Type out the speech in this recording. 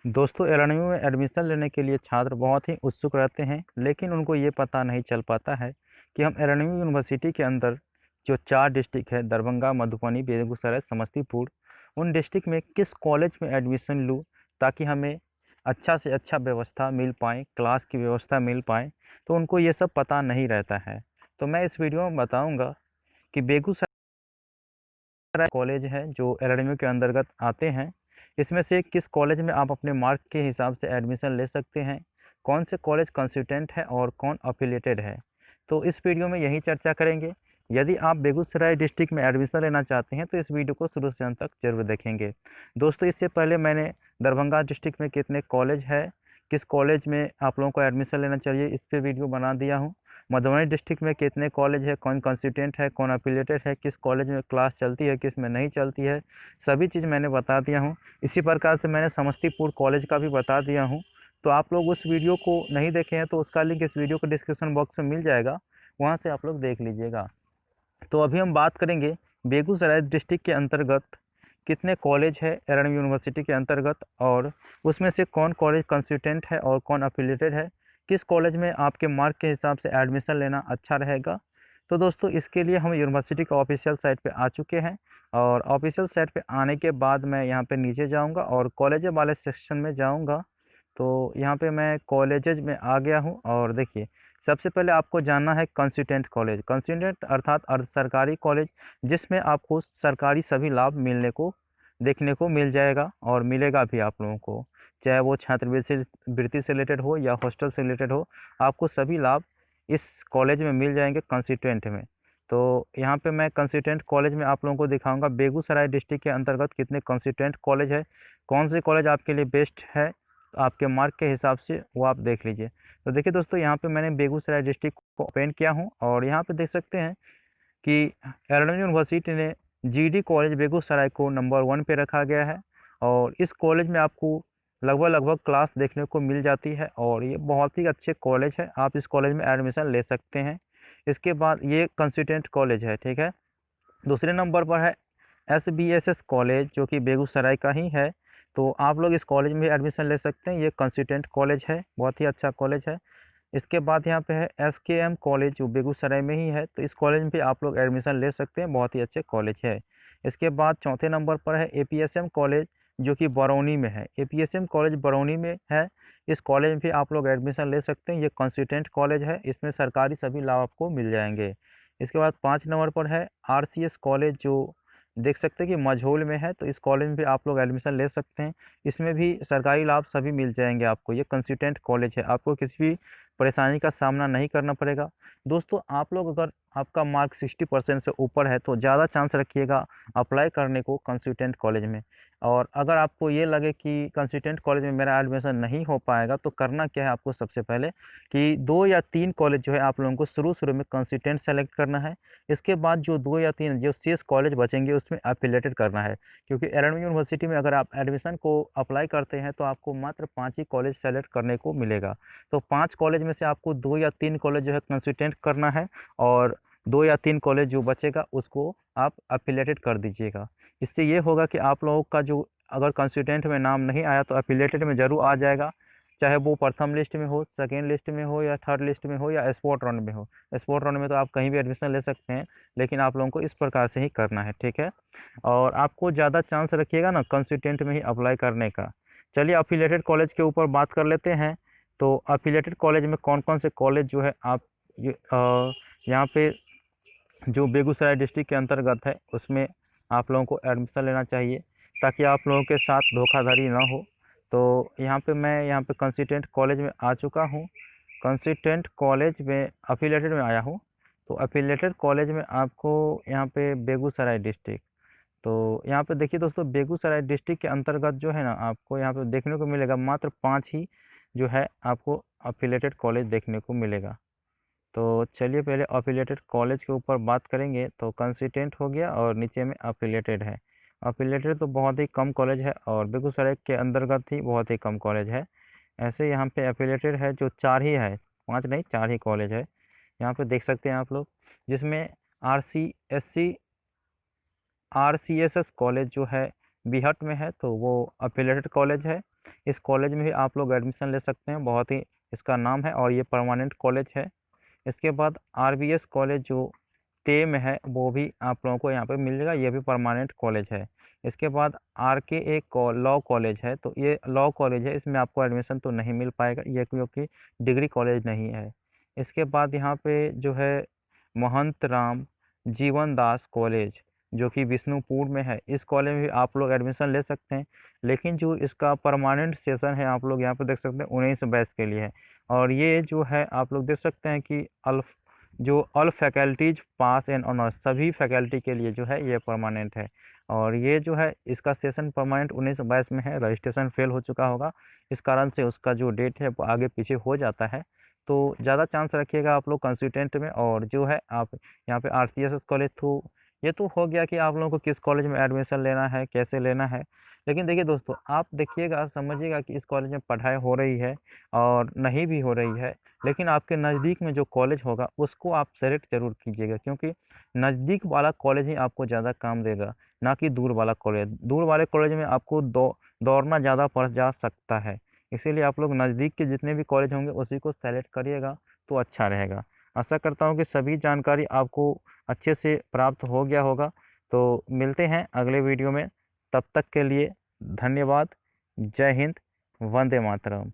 दोस्तों, एकेडमी में एडमिशन लेने के लिए छात्र बहुत ही उत्सुक रहते हैं, लेकिन उनको ये पता नहीं चल पाता है कि हम एकेडमी यूनिवर्सिटी के अंदर जो 4 डिस्ट्रिक्ट है, दरभंगा, मधुबनी, बेगूसराय, समस्तीपुर, उन डिस्ट्रिक्ट में किस कॉलेज में एडमिशन लूँ ताकि हमें अच्छा से अच्छा व्यवस्था मिल पाए, क्लास की व्यवस्था मिल पाए। तो उनको ये सब पता नहीं रहता है। तो मैं इस वीडियो में बताऊँगा कि बेगूसराय कॉलेज है जो एकेडमी के अंतर्गत आते हैं, इसमें से किस कॉलेज में आप अपने मार्क के हिसाब से एडमिशन ले सकते हैं, कौन से कॉलेज कंसिस्टेंट है और कौन अफिलिएटेड है। तो इस वीडियो में यही चर्चा करेंगे। यदि आप बेगूसराय डिस्ट्रिक्ट में एडमिशन लेना चाहते हैं तो इस वीडियो को शुरू से अंत तक जरूर देखेंगे। दोस्तों, इससे पहले मैंने दरभंगा डिस्ट्रिक्ट में कितने कॉलेज है, किस कॉलेज में आप लोगों को एडमिशन लेना चाहिए, इस पर वीडियो बना दिया हूँ। मधुबनी डिस्ट्रिक्ट में कितने कॉलेज है, कौन कंस्टिट्यूंट है, कौन अफिलिएटेड है, किस कॉलेज में क्लास चलती है, किस में नहीं चलती है, सभी चीज़ मैंने बता दिया हूँ। इसी प्रकार से मैंने समस्तीपुर कॉलेज का भी बता दिया हूँ। तो आप लोग उस वीडियो को नहीं देखे हैं तो उसका लिंक इस वीडियो के डिस्क्रिप्शन बॉक्स में मिल जाएगा, वहाँ से आप लोग देख लीजिएगा। तो अभी हम बात करेंगे बेगूसराय डिस्ट्रिक्ट के अंतर्गत कितने कॉलेज है एकेडमी यूनिवर्सिटी के अंतर्गत, और उसमें से कौन कॉलेज कंस्टिट्यूएंट है और कौन अफिलिएटेड है, किस कॉलेज में आपके मार्क के हिसाब से एडमिशन लेना अच्छा रहेगा। तो दोस्तों, इसके लिए हम यूनिवर्सिटी का ऑफिशियल साइट पे आ चुके हैं, और ऑफिशियल साइट पे आने के बाद मैं यहाँ पे नीचे जाऊँगा और कॉलेज वाले सेक्शन में जाऊँगा। तो यहाँ पे मैं कॉलेजेज में आ गया हूँ, और देखिए, सबसे पहले आपको जानना है कंस्टिट्यूएंट कॉलेज। कंस्टिट्यूएंट अर्थात अर्ध सरकारी कॉलेज, जिसमें आपको सरकारी सभी लाभ मिलने को देखने को मिल जाएगा और मिलेगा भी आप लोगों को, चाहे वो छात्रवृत्ति वृत्ति से रिलेटेड हो या हॉस्टल से रिलेटेड हो, आपको सभी लाभ इस कॉलेज में मिल जाएंगे कंस्टिट्यूएंट में। तो यहाँ पे मैं कंस्टिट्यूएंट कॉलेज में आप लोगों को दिखाऊंगा बेगूसराय डिस्ट्रिक्ट के अंतर्गत कितने कंस्टिट्यूएंट कॉलेज है, कौन से कॉलेज आपके लिए बेस्ट है आपके मार्क के हिसाब से, वो आप देख लीजिए। तो देखिए दोस्तों, यहाँ पे मैंने बेगूसराय डिस्ट्रिक्ट को ओपन किया हूँ, और यहाँ पे देख सकते हैं कि एकेडमी यूनिवर्सिटी ने जीडी कॉलेज बेगूसराय को नंबर 1 पे रखा गया है। और इस कॉलेज में आपको लगभग लगभग क्लास देखने को मिल जाती है, और ये बहुत ही अच्छे कॉलेज है, आप इस कॉलेज में एडमिशन ले सकते हैं। इसके बाद ये कंस्टिट्यूएंट कॉलेज है, ठीक है। दूसरे नंबर पर है एसबीएसएस कॉलेज, जो कि बेगूसराय का ही है। तो आप लोग इस कॉलेज में एडमिशन ले सकते हैं, ये कंस्टिट्यूएंट कॉलेज है, बहुत ही अच्छा कॉलेज है। इसके बाद यहाँ पे है एसकेएम कॉलेज, जो बेगूसराय में ही है, तो इस कॉलेज में भी आप लोग एडमिशन ले सकते हैं, बहुत ही अच्छे कॉलेज है। इसके बाद चौथे नंबर पर है एपीएसएम कॉलेज, जो कि बरौनी में है। एपीएसएम कॉलेज बरौनी में है, इस कॉलेज में भी आप लोग एडमिशन ले सकते हैं, ये कंस्टिट्यूएंट कॉलेज है, इसमें सरकारी सभी लाभ आपको मिल जाएंगे। इसके बाद 5 नंबर पर है आरसीएस कॉलेज, जो देख सकते हैं कि मझोल में है, तो इस कॉलेज में भी आप लोग एडमिशन ले सकते हैं, इसमें भी सरकारी लाभ सभी मिल जाएंगे आपको, ये कंस्टिट्यूएंट कॉलेज है, आपको किसी भी परेशानी का सामना नहीं करना पड़ेगा। दोस्तों, आप लोग अगर आपका मार्क 60% से ऊपर है तो ज़्यादा चांस रखिएगा अप्लाई करने को कंस्टिट्यूएंट कॉलेज में। और अगर आपको ये लगे कि कंस्टिट्यूएंट कॉलेज में मेरा एडमिशन नहीं हो पाएगा, तो करना क्या है आपको, सबसे पहले कि 2 या 3 कॉलेज जो है आप लोगों को शुरू शुरू में कंस्टिट्यूएंट सेलेक्ट करना है। इसके बाद जो 2 या 3 जो शेष कॉलेज बचेंगे उसमें एफिलेटेड करना है, क्योंकि एकेडमी यूनिवर्सिटी में अगर आप एडमिशन को अप्लाई करते हैं तो आपको मात्र 5 ही कॉलेज सेलेक्ट करने को मिलेगा। तो 5 कॉलेज में से आपको 2 या 3 कॉलेज जो है कंसिस्टेंट करना है, और 2 या 3 कॉलेज जो बचेगा उसको आप अफिलेटेड कर दीजिएगा। इससे ये होगा कि आप लोगों का जो अगर कंस्टिट्यूएंट में नाम नहीं आया तो अफिलेटेड में ज़रूर आ जाएगा, चाहे वो प्रथम लिस्ट में हो, सेकेंड लिस्ट में हो, या थर्ड लिस्ट में हो, या स्पॉट राउंड में हो। स्पॉट राउंड में तो आप कहीं भी एडमिशन ले सकते हैं, लेकिन आप लोगों को इस प्रकार से ही करना है, ठीक है। और आपको ज़्यादा चांस रखिएगा ना कंस्टिट्यूएंट में ही अप्लाई करने का। चलिए अफिलेटेड कॉलेज के ऊपर बात कर लेते हैं। तो अफिलेटेड कॉलेज में कौन कौन से कॉलेज जो है आप यहाँ पे जो बेगूसराय डिस्ट्रिक्ट के अंतर्गत है उसमें आप लोगों को एडमिशन लेना चाहिए, ताकि आप लोगों के साथ धोखाधड़ी ना हो। तो यहाँ पे कंसिस्टेंट कॉलेज में आ चुका हूँ, कंसिस्टेंट कॉलेज में अफिलेटेड में आया हूँ। तो अफिलेटेड कॉलेज में आपको यहाँ पे बेगूसराय डिस्ट्रिक्ट, तो यहाँ पे देखिए दोस्तों, बेगूसराय डिस्ट्रिक्ट के अंतर्गत जो है ना आपको यहाँ पे देखने को मिलेगा मात्र 5 ही जो है आपको अफिलेटेड कॉलेज देखने को मिलेगा। तो चलिए पहले अफिलिएटेड कॉलेज के ऊपर बात करेंगे। तो कंसिस्टेंट हो गया और नीचे में अफिलिएटेड है। अफिलिएटेड तो बहुत ही कम कॉलेज है, और बेगूसराय के अंतर्गत ही बहुत ही कम कॉलेज है। ऐसे यहाँ पे अफिलिएटेड है जो 4 ही है, 5 नहीं 4 ही कॉलेज है। यहाँ पे देख सकते हैं आप लोग, जिसमें R C S C RCSS college जो है बीहट में है, तो वो अफिलिएटेड कॉलेज है। इस कॉलेज में भी आप लोग एडमिशन ले सकते हैं, बहुत ही इसका नाम है और ये परमानेंट कॉलेज है। इसके बाद आरबीएस कॉलेज जो टे में है वो भी आप लोगों को यहाँ पे मिल जाएगा, ये भी परमानेंट कॉलेज है। इसके बाद आर के एक लॉ कॉलेज है, तो ये लॉ कॉलेज है, इसमें आपको एडमिशन तो नहीं मिल पाएगा ये, क्योंकि डिग्री कॉलेज नहीं है। इसके बाद यहाँ पे जो है महंत राम जीवन दास कॉलेज, जो कि विष्णुपुर में है, इस कॉलेज में भी आप लोग एडमिशन ले सकते हैं। लेकिन जो इसका परमानेंट सेशन है आप लोग यहाँ पे देख सकते हैं 19 के लिए है। और ये जो है आप लोग देख सकते हैं कि all faculties pass and honours, सभी फैकल्टी के लिए जो है ये परमानेंट है। और ये जो है इसका सेशन परमानेंट 19-22 में है, रजिस्ट्रेशन फेल हो चुका होगा, इस कारण से उसका जो डेट है वो आगे पीछे हो जाता है। तो ज़्यादा चांस रखिएगा आप लोग कंसिस्टेंट में। और जो है आप यहाँ पे आरसीएस कॉलेज थ्रू, ये तो हो गया कि आप लोगों को किस कॉलेज में एडमिशन लेना है, कैसे लेना है। लेकिन देखिए दोस्तों, आप देखिएगा समझिएगा कि इस कॉलेज में पढ़ाई हो रही है और नहीं भी हो रही है, लेकिन आपके नज़दीक में जो कॉलेज होगा उसको आप सेलेक्ट जरूर कीजिएगा, क्योंकि नज़दीक वाला कॉलेज ही आपको ज़्यादा काम देगा, ना कि दूर वाला कॉलेज। दूर वाले कॉलेज में आपको दौड़ना ज़्यादा पड़ जा सकता है। इसीलिए आप लोग नज़दीक के जितने भी कॉलेज होंगे उसी को सेलेक्ट करिएगा तो अच्छा रहेगा। आशा करता हूँ कि सभी जानकारी आपको अच्छे से प्राप्त हो गया होगा। तो मिलते हैं अगले वीडियो में, तब तक के लिए धन्यवाद। जय हिंद, वंदे मातरम।